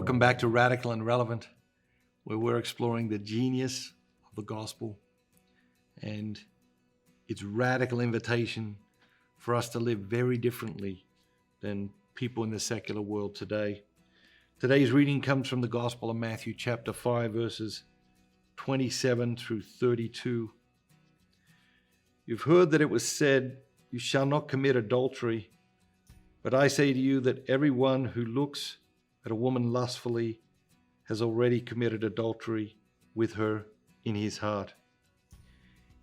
Welcome back to Radical and Relevant, where we're exploring the genius of the gospel and its radical invitation for us to live very differently than people in the secular world today. Today's reading comes from the Gospel of Matthew chapter 5, verses 27 through 32. You've heard that it was said, "You shall not commit adultery." But I say to you that everyone who looks at a woman lustfully has already committed adultery with her in his heart.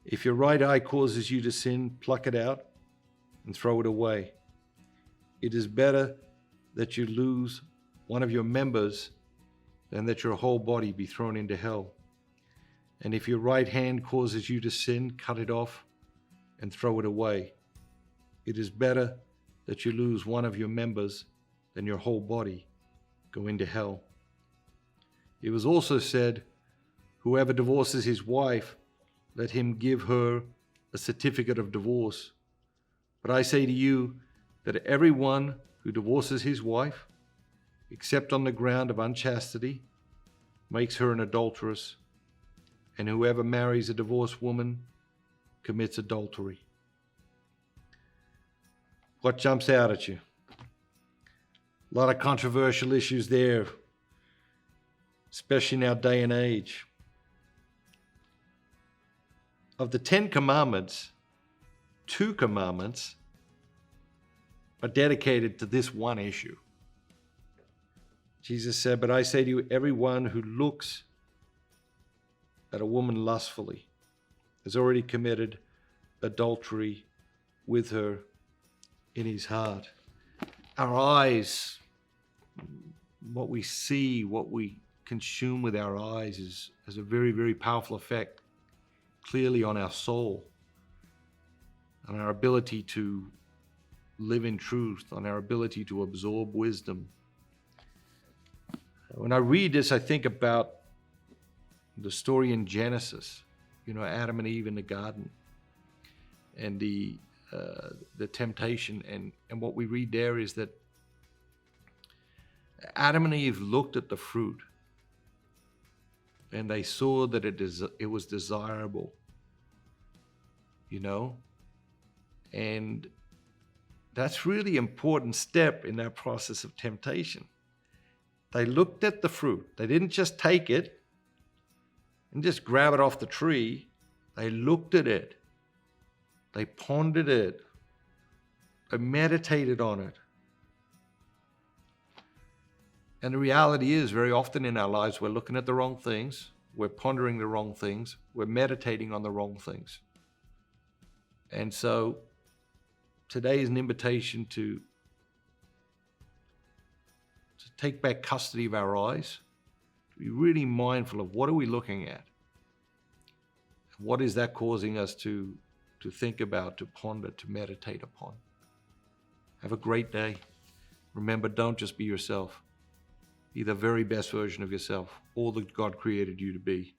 If your right eye causes you to sin, pluck it out and throw it away. It is better that you lose one of your members than that your whole body be thrown into hell. And if your right hand causes you to sin, cut it off and throw it away. It is better that you lose one of your members than your whole body go into hell. It was also said, "Whoever divorces his wife, let him give her a certificate of divorce." But I say to you that everyone who divorces his wife, except on the ground of unchastity, makes her an adulteress, and whoever marries a divorced woman commits adultery. What jumps out at you? A lot of controversial issues there, especially in our day and age. Of the 10 commandments, 2 commandments are dedicated to this one issue. Jesus said, "But I say to you, everyone who looks at a woman lustfully has already committed adultery with her in his heart." Our eyes, what we see, what we consume with our eyes has a very, very powerful effect clearly on our soul, on our ability to live in truth, on our ability to absorb wisdom. When I read this, I think about the story in Genesis, Adam and Eve in the garden and the temptation. And what we read there is that Adam and Eve looked at the fruit and they saw that it was desirable, and that's really important step in that process of temptation. They looked at the fruit. They didn't just take it and just grab it off the tree. They looked at it. They pondered it. They meditated on it. And the reality is, very often in our lives, we're looking at the wrong things. We're pondering the wrong things. We're meditating on the wrong things. And so today is an invitation to take back custody of our eyes, to be really mindful of what are we looking at? What is that causing us to think about, to ponder, to meditate upon? Have a great day. Remember, don't just be yourself. Be the very best version of yourself, all that God created you to be.